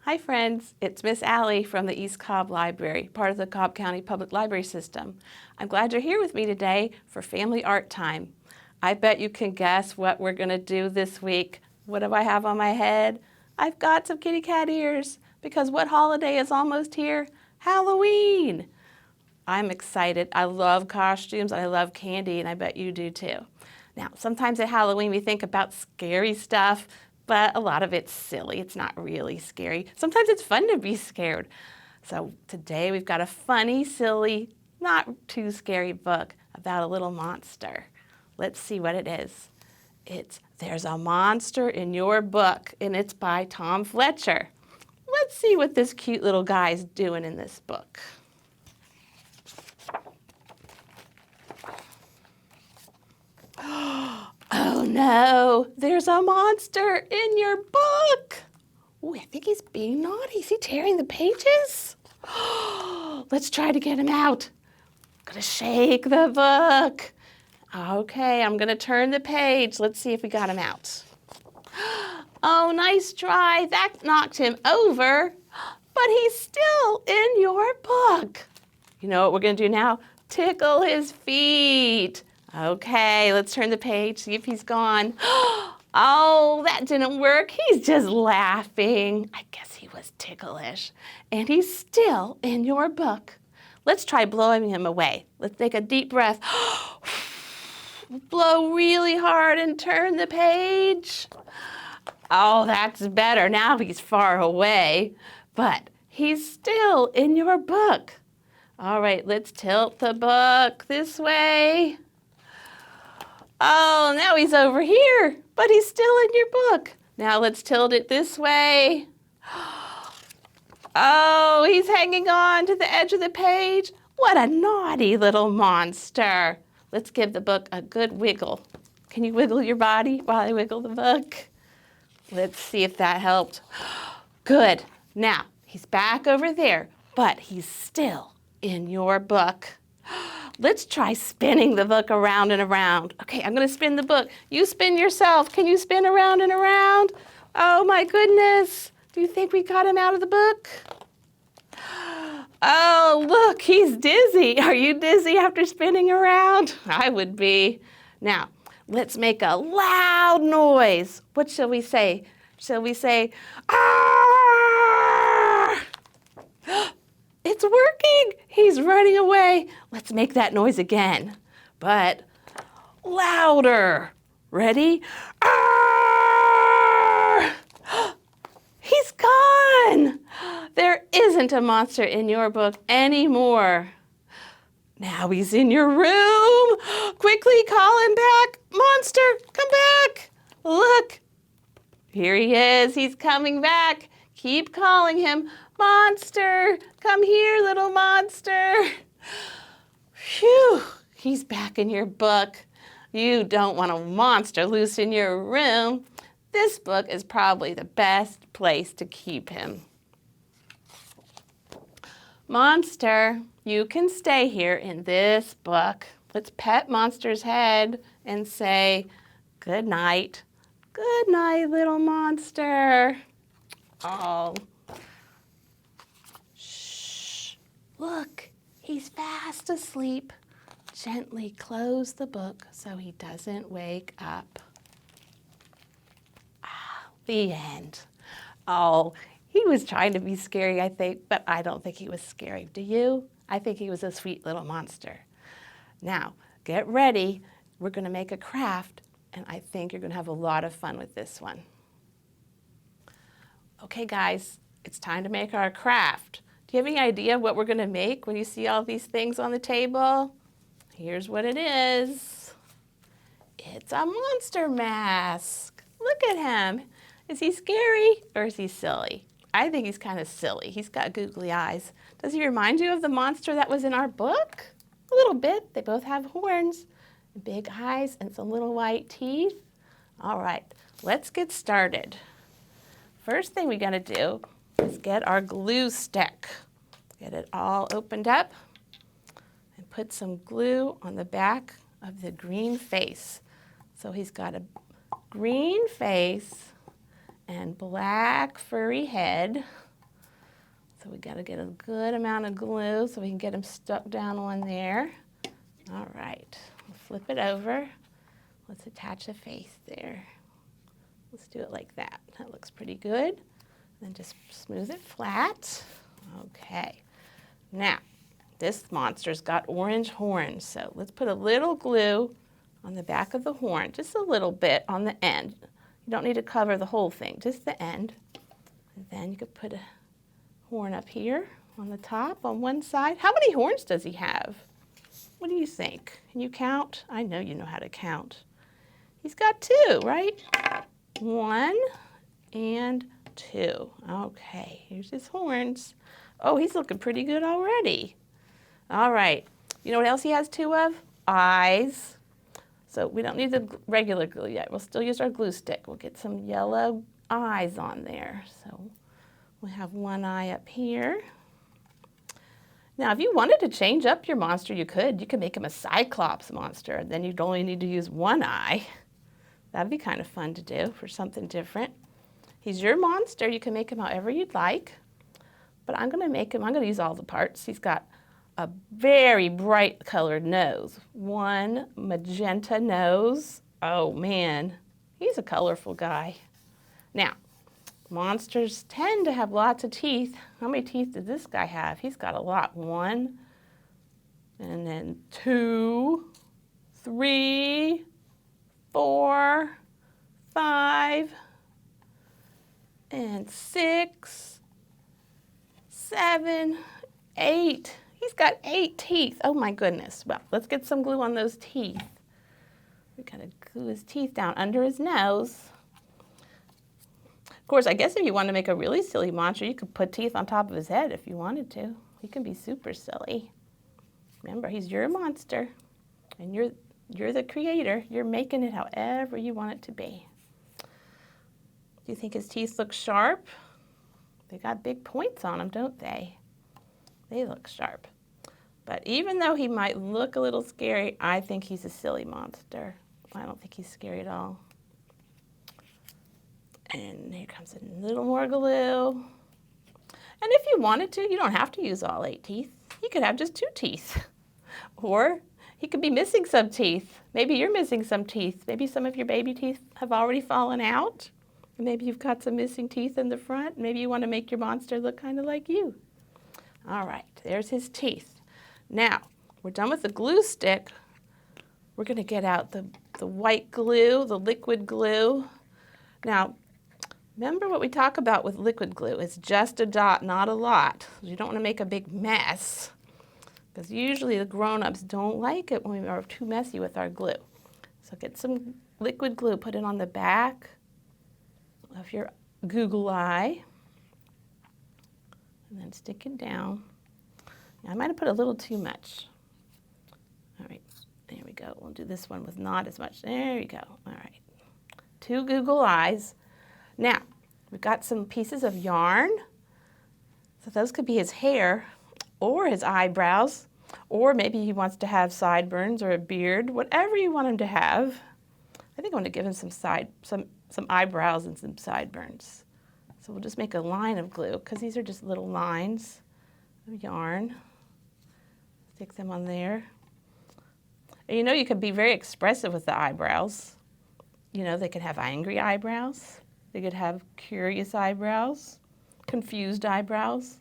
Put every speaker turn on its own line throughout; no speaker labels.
Hi friends, it's Miss Allie from the East Cobb Library, part of the Cobb County Public Library System. I'm glad you're here with me today for Family Art Time. I bet you can guess what we're going to do this week. What do I have on my head? I've got some kitty cat ears, because what holiday is almost here? Halloween! I'm excited. I love costumes, I love candy, and I bet you do too. Now, sometimes at Halloween we think about scary stuff, but a lot of it's silly. It's not really scary. Sometimes it's fun to be scared. So today we've got a funny, silly, not too scary book about a little monster. Let's see what it is. It's There's a Monster in Your Book, and it's by Tom Fletcher. Let's see what this cute little guy's doing in this book. Oh no, there's a monster in your book. Oh, I think he's being naughty. Is he tearing the pages? Let's try to get him out. I'm gonna shake the book. Okay, I'm gonna turn the page. Let's see if we got him out. Oh, nice try. That knocked him over, but he's still in your book. You know what we're gonna do now? Tickle his feet. Okay, let's turn the page, see if he's gone. Oh, that didn't work. He's just laughing. I guess he was ticklish. And he's still in your book. Let's try blowing him away. Let's take a deep breath. Blow really hard and turn the page. Oh, that's better. Now he's far away, but he's still in your book. All right, let's tilt the book this way. Oh, now he's over here, but he's still in your book. Now let's tilt it this way. Oh, he's hanging on to the edge of the page. What a naughty little monster. Let's give the book a good wiggle. Can you wiggle your body while I wiggle the book? Let's see if that helped. Good. Now, he's back over there, but he's still in your book. Let's try spinning the book around and around. Okay, I'm going to spin the book. You spin yourself. Can you spin around and around? Oh my goodness. Do you think we got him out of the book? Oh, look, he's dizzy. Are you dizzy after spinning around? I would be. Now, let's make a loud noise. What shall we say? Shall we say, "Ah!" It's working. He's running away. Let's make that noise again, but louder. Ready? Arr! He's gone. There isn't a monster in your book anymore. Now he's in your room. Quickly call him back. Monster, come back. Look, here he is. He's coming back. Keep calling him. Monster, come here, little monster. Phew, he's back in your book. You don't want a monster loose in your room. This book is probably the best place to keep him. Monster, you can stay here in this book. Let's pet Monster's head and say, good night. Good night, little monster. Oh. Look, he's fast asleep. Gently close the book so he doesn't wake up. The end. Oh, he was trying to be scary, I think, but I don't think he was scary. Do you? I think he was a sweet little monster. Now, get ready. We're going to make a craft, and I think you're going to have a lot of fun with this one. Okay, guys, it's time to make our craft. Do you have any idea what we're going to make when you see all these things on the table? Here's what it is. It's a monster mask. Look at him. Is he scary or is he silly? I think he's kind of silly. He's got googly eyes. Does he remind you of the monster that was in our book? A little bit. They both have horns, big eyes, and some little white teeth. All right, let's get started. First thing we gotta do is get our glue stick. Get it all opened up and put some glue on the back of the green face. So he's got a green face and black furry head. So we got to get a good amount of glue so we can get him stuck down on there. All right, we'll flip it over. Let's attach a face there. Let's do it like that. That looks pretty good. Then just smooth it flat. Okay. Now, this monster's got orange horns, so let's put a little glue on the back of the horn, just a little bit on the end. You don't need to cover the whole thing, just the end. And then you could put a horn up here on the top on one side. How many horns does he have? What do you think? Can you count? I know you know how to count. He's got 2, right? 1 and 2. Okay, here's his horns. Oh, he's looking pretty good already. All right, you know what else he has 2 of? Eyes. So we don't need the regular glue yet. We'll still use our glue stick. We'll get some yellow eyes on there. So we have 1 eye up here. Now, if you wanted to change up your monster, you could. You could make him a Cyclops monster. Then you'd only need to use 1 eye. That'd be kind of fun to do for something different. He's your monster. You can make him however you'd like. But I'm going to use all the parts. He's got a very bright colored nose. 1 magenta nose. Oh man, he's a colorful guy. Now, monsters tend to have lots of teeth. How many teeth does this guy have? He's got a lot. 1, and then 2, 3, 4, 5, and 6, 7, 8. He's got 8 teeth. Oh my goodness. Well, let's get some glue on those teeth. We gotta glue his teeth down under his nose. Of course, I guess if you want to make a really silly monster, you could put teeth on top of his head if you wanted to. He can be super silly. Remember, he's your monster, and you're the creator. You're making it however you want it to be. Do you think his teeth look sharp? They got big points on them, don't they? They look sharp. But even though he might look a little scary, I think he's a silly monster. I don't think he's scary at all. And here comes a little more glue. And if you wanted to, you don't have to use all 8 teeth. You could have just 2 teeth. Or he could be missing some teeth. Maybe you're missing some teeth. Maybe some of your baby teeth have already fallen out. And maybe you've got some missing teeth in the front. Maybe you want to make your monster look kind of like you. All right, there's his teeth. Now, we're done with the glue stick. We're going to get out the white glue, the liquid glue. Now, remember what we talk about with liquid glue. It's just a dot, not a lot. You don't want to make a big mess, because usually the grown-ups don't like it when we are too messy with our glue. So get some liquid glue, put it on the back of your Google eye, and then stick it down. Now, I might have put a little too much. All right, there we go. We'll do this one with not as much. There you go. All right, 2 Google eyes. Now, we've got some pieces of yarn. So those could be his hair or his eyebrows, or maybe he wants to have sideburns or a beard, whatever you want him to have. I think I want to give him some eyebrows and some sideburns. So we'll just make a line of glue, because these are just little lines of yarn. Stick them on there. And you know, you could be very expressive with the eyebrows. You know, they could have angry eyebrows. They could have curious eyebrows, confused eyebrows,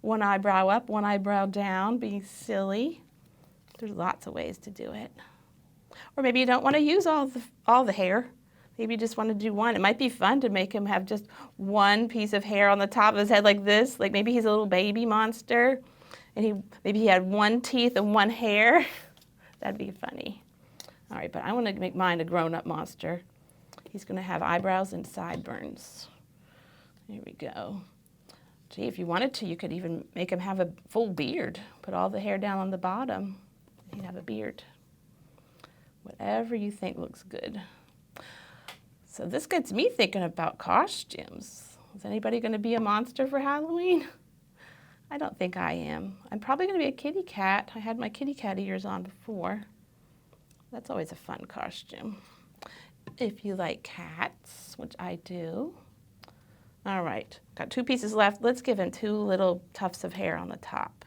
1 eyebrow up, 1 eyebrow down, being silly. There's lots of ways to do it. Or maybe you don't want to use all the hair. Maybe you just want to do 1. It might be fun to make him have just 1 piece of hair on the top of his head like this. Like maybe he's a little baby monster, and maybe he had 1 teeth and 1 hair. That'd be funny. All right, but I want to make mine a grown-up monster. He's going to have eyebrows and sideburns. There we go. Gee, if you wanted to, you could even make him have a full beard. Put all the hair down on the bottom. He'd have a beard. Whatever you think looks good. So this gets me thinking about costumes. Is anybody going to be a monster for Halloween? I don't think I am. I'm probably going to be a kitty cat. I had my kitty cat ears on before. That's always a fun costume. If you like cats, which I do, All right, got 2 pieces left. Let's give him 2 little tufts of hair on the top.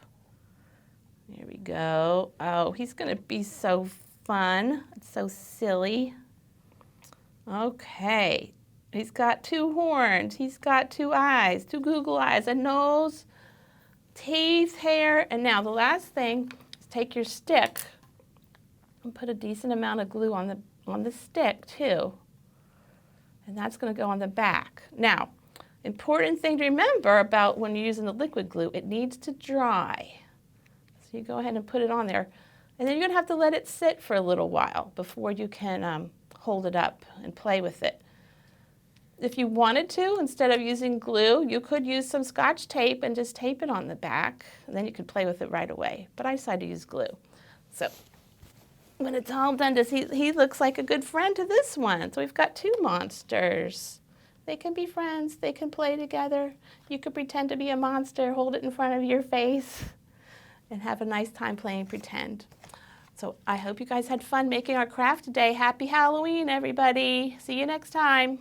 There we go. Oh, he's gonna be so fun. It's so silly. Okay, he's got 2 horns. He's got 2 eyes, 2 Google eyes, a nose, teeth, hair, and now the last thing is take your stick and put a decent amount of glue on the stick too. And that's gonna go on the back. Now, important thing to remember about when you're using the liquid glue, it needs to dry. So you go ahead and put it on there, and then you're gonna have to let it sit for a little while before you can hold it up and play with it. If you wanted to, instead of using glue, you could use some Scotch tape and just tape it on the back, and then you could play with it right away. But I decided to use glue. So when it's all done, he looks like a good friend to this one. So we've got 2 monsters. They can be friends, they can play together. You could pretend to be a monster, hold it in front of your face, and have a nice time playing pretend. So I hope you guys had fun making our craft today. Happy Halloween, everybody. See you next time.